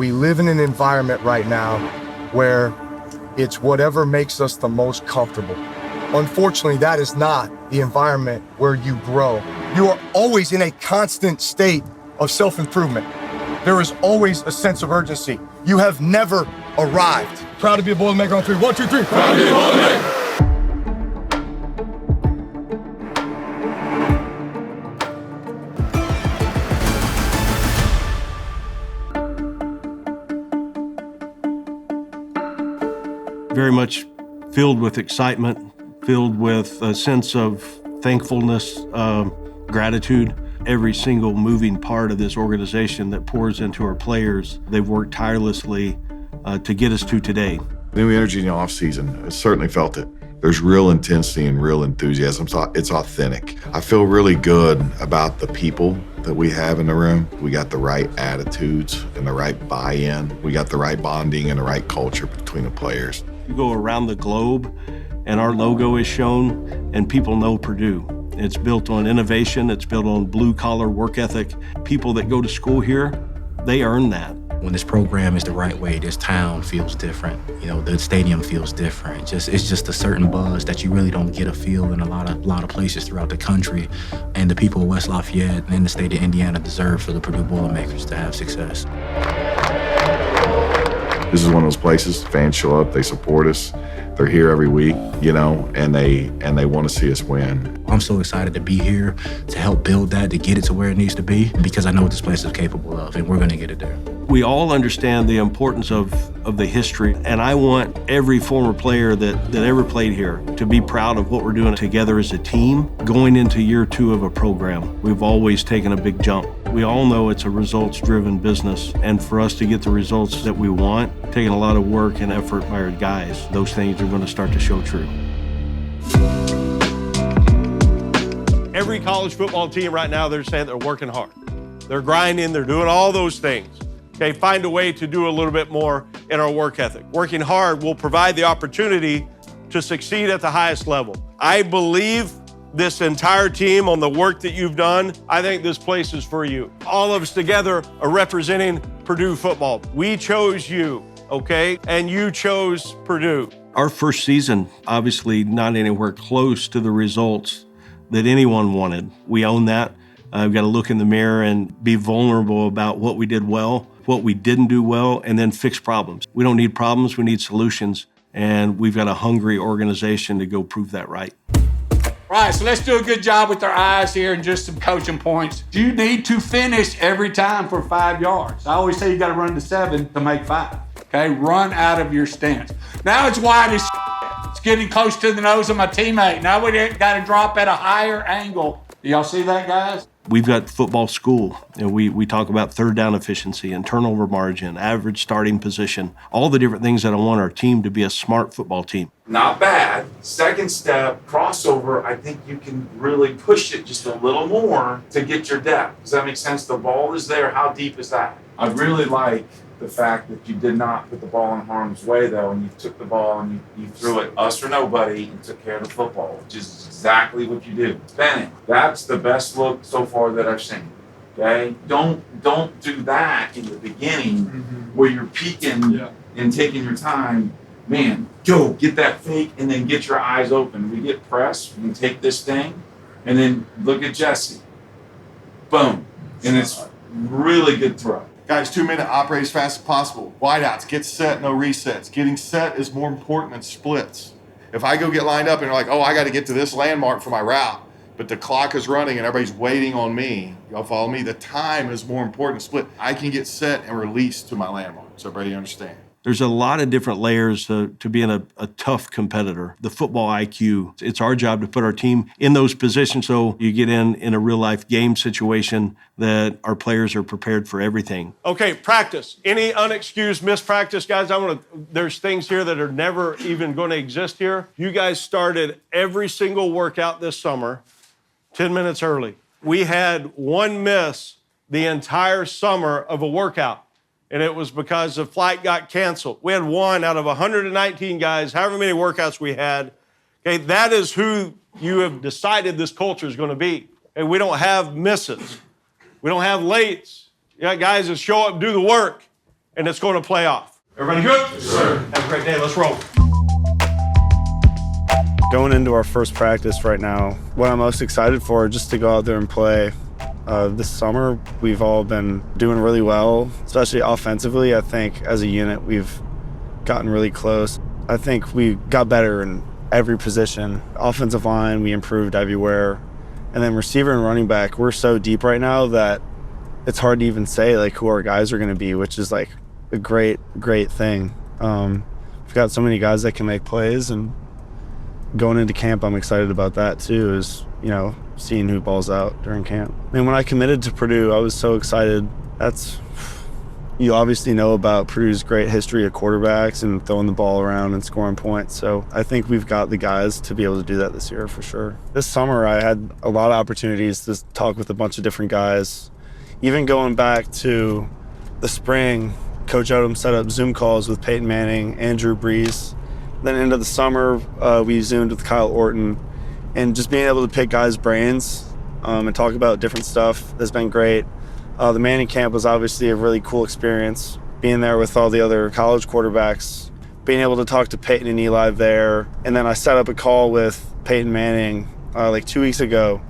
We live in an environment right now where it's whatever makes us the most comfortable. Unfortunately, that is not the environment where you grow. You are always in a constant state of self-improvement. There is always a sense of urgency. You have never arrived. Proud to be a Boilermaker on 3. 1, 2, 3. Proud to be a Boilermaker. Very much filled with excitement, filled with a sense of thankfulness, gratitude. Every single moving part of this organization that pours into our players, they've worked tirelessly to get us to today. New energy in the offseason, I certainly felt it. There's real intensity and real enthusiasm. It's authentic. I feel really good about the people that we have in the room. We got the right attitudes and the right buy-in. We got the right bonding and the right culture between the players. You go around the globe and our logo is shown and people know Purdue. It's built on innovation. It's built on blue-collar work ethic. People that go to school here, they earn that. When this program is the right way, this town feels different. You know, the stadium feels different. It's just a certain buzz that you really don't get a feel in a lot of places throughout the country. And the people of West Lafayette and the state of Indiana deserve for the Purdue Boilermakers to have success. This is one of those places, fans show up, they support us. They're here every week, you know, and they want to see us win. I'm so excited to be here to help build that, to get it to where it needs to be, because I know what this place is capable of, and we're going to get it there. We all understand the importance of the history, and I want every former player that ever played here to be proud of what we're doing together as a team. Going into year 2 of a program, we've always taken a big jump. We all know it's a results-driven business, and for us to get the results that we want, taking a lot of work and effort by our guys, those things are going to start to show true. Every college football team right now, they're saying they're working hard. They're grinding, they're doing all those things. Okay, find a way to do a little bit more in our work ethic. Working hard will provide the opportunity to succeed at the highest level. I believe this entire team on the work that you've done. I think this place is for you. All of us together are representing Purdue football. We chose you, okay? And you chose Purdue. Our first season, obviously not anywhere close to the results that anyone wanted. We own that. We've got to look in the mirror and be vulnerable about what we did well, what we didn't do well, and then fix problems. We don't need problems, we need solutions. And we've got a hungry organization to go prove that right. Right, so let's do a good job with our eyes here and just some coaching points. You need to finish every time for 5 yards. I always say you got to run to 7 to make 5. Okay, run out of your stance. Now it's wide as it's getting close to the nose of my teammate. Now we got to drop at a higher angle. Do y'all see that, guys? We've got football school, and we talk about third down efficiency and turnover margin, average starting position, all the different things that I want our team to be a smart football team. Not bad. Second step, crossover, I think you can really push it just a little more to get your depth. Does that make sense? The ball is there. How deep is that? I really like the fact that you did not put the ball in harm's way, though, and you took the ball and you threw it us or nobody and took care of the football, which is exactly what you do. Bennett, that's the best look so far that I've seen. Okay? Don't do that in the beginning where you're peeking and taking your time. Man, go get that fake and then get your eyes open. We get pressed, we can take this thing, and then look at Jesse. Boom. And it's really good throw. Guys, 2 minute, operate as fast as possible. Wideouts, get set, no resets. Getting set is more important than splits. If I go get lined up and you're like, oh, I got to get to this landmark for my route, but the clock is running and everybody's waiting on me, y'all follow me? The time is more important than split. I can get set and release to my landmark. So everybody understand. There's a lot of different layers to being a tough competitor. The football IQ, it's our job to put our team in those positions so you get in a real-life game situation that our players are prepared for everything. Okay, practice. Any unexcused mispractice, guys? There's things here that are never even going to exist here. You guys started every single workout this summer 10 minutes early. We had one miss the entire summer of a workout, and it was because the flight got canceled. We had one out of 119 guys, however many workouts we had. Okay, that is who you have decided this culture is going to be. And we don't have misses. We don't have lates. You got guys that show up, do the work. and it's going to play off. Everybody good? Yes, sir. Have a great day. Let's roll. Going into our first practice right now, what I'm most excited for is just to go out there and play. This summer, we've all been doing really well, especially offensively. I think as a unit, we've gotten really close. I think we got better in every position. Offensive line, we improved everywhere. And then receiver and running back, we're so deep right now that it's hard to even say like who our guys are going to be, which is like a great thing. We've got so many guys that can make plays, and going into camp, I'm excited about that too, is, seeing who balls out during camp. I mean, when I committed to Purdue, I was so excited. You obviously know about Purdue's great history of quarterbacks and throwing the ball around and scoring points. So I think we've got the guys to be able to do that this year for sure. This summer, I had a lot of opportunities to talk with a bunch of different guys. Even going back to the spring, Coach Odom set up Zoom calls with Peyton Manning and Drew Brees. Then into the summer, we Zoomed with Kyle Orton. And just being able to pick guys' brains and talk about different stuff has been great. The Manning camp was obviously a really cool experience. Being there with all the other college quarterbacks, being able to talk to Peyton and Eli there. And then I set up a call with Peyton Manning like 2 weeks ago,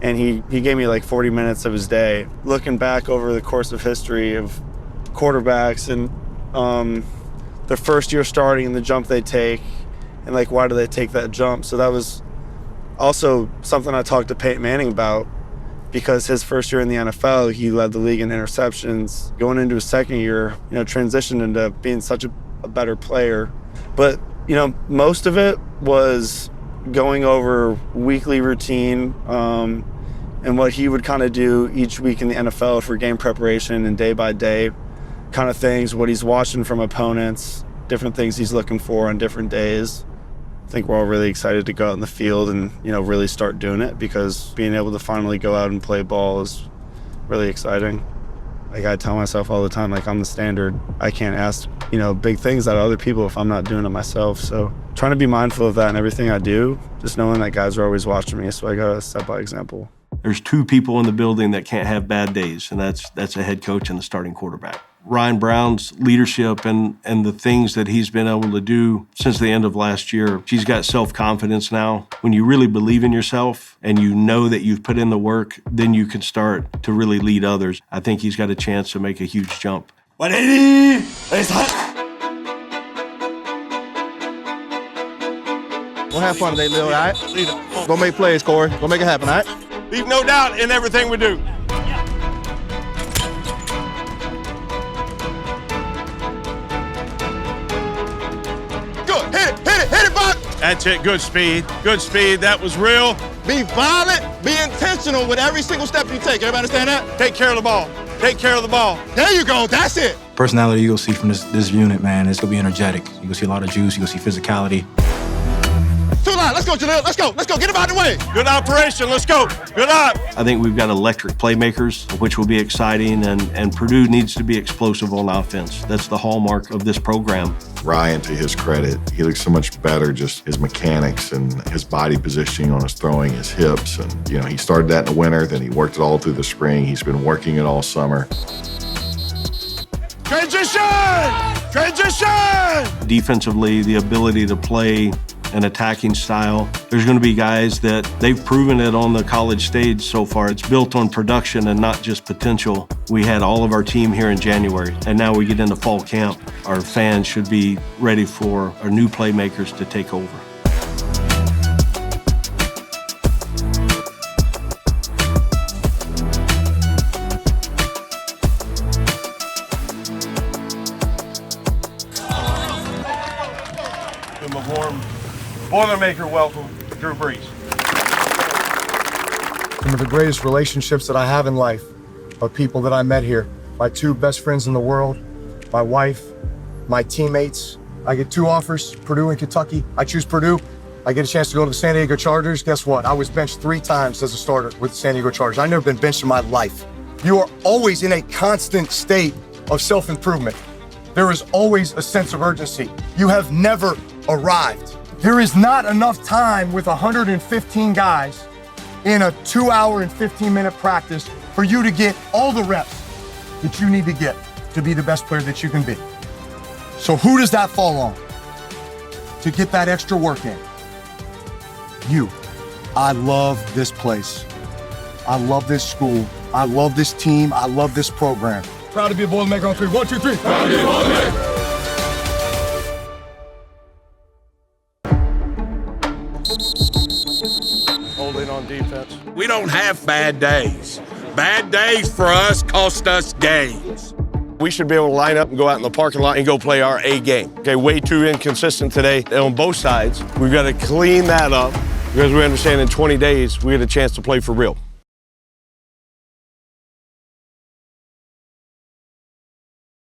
and he gave me like 40 minutes of his day. Looking back over the course of history of quarterbacks and their first year starting and the jump they take, and like why do they take that jump. So that was also something I talked to Peyton Manning about, because his first year in the NFL, he led the league in interceptions. Going into his second year, transitioned into being such a better player. But, most of it was going over weekly routine and what he would kind of do each week in the NFL for game preparation and day by day kind of things, what he's watching from opponents, different things he's looking for on different days. I think we're all really excited to go out in the field and, really start doing it, because being able to finally go out and play ball is really exciting. Like I tell myself all the time, like I'm the standard. I can't ask, big things out of other people if I'm not doing it myself. So trying to be mindful of that in everything I do, just knowing that guys are always watching me. So I got to set by example. There's two people in the building that can't have bad days, and that's a head coach and the starting quarterback. Ryan Brown's leadership and the things that he's been able to do since the end of last year. He's got self-confidence now. When you really believe in yourself and you know that you've put in the work, then you can start to really lead others. I think he's got a chance to make a huge jump. 180! We'll have fun today, Lil, all right? Go make plays, Corey. Go make it happen, all right? Leave no doubt in everything we do. Hit it, Buck! That's it. Good speed. Good speed. That was real. Be violent, be intentional with every single step you take. Everybody understand that? Take care of the ball. Take care of the ball. There you go. That's it. Personality you'll see from this unit, man, it's going to be energetic. You're going to see a lot of juice. You're going to see physicality. Two line. Let's go, Jaleel. Let's go. Let's go. Get him out of the way. Good operation. Let's go. Good up. I think we've got electric playmakers, which will be exciting, and Purdue needs to be explosive on offense. That's the hallmark of this program. Ryan, to his credit, he looks so much better, just his mechanics and his body positioning on his throwing, his hips. And, he started that in the winter, then he worked it all through the spring. He's been working it all summer. Transition! Transition! Defensively, the ability to play an attacking style. There's going to be guys that they've proven it on the college stage so far. It's built on production and not just potential. We had all of our team here in January, and now we get into fall camp. Our fans should be ready for our new playmakers to take over. Give him a warm Boilermaker welcome, Drew Brees. Some of the greatest relationships that I have in life are people that I met here. My two best friends in the world, my wife, my teammates. I get two offers, Purdue and Kentucky. I choose Purdue. I get a chance to go to the San Diego Chargers. Guess what? I was benched 3 times as a starter with the San Diego Chargers. I've never been benched in my life. You are always in a constant state of self-improvement. There is always a sense of urgency. You have never arrived. There is not enough time with 115 guys in a 2-hour and 15-minute practice for you to get all the reps that you need to get. to be the best player that you can be. So who does that fall on to get that extra work in? You. I love this place. I love this school. I love this team. I love this program. Proud to be a Boilermaker on 3. 1, 2, 3. Proud to be a Boilermaker. Holding on defense. We don't have bad days. Bad days for us cost us games. We should be able to line up and go out in the parking lot and go play our A game. Okay, way too inconsistent today on both sides. We've got to clean that up because we understand in 20 days we get a chance to play for real.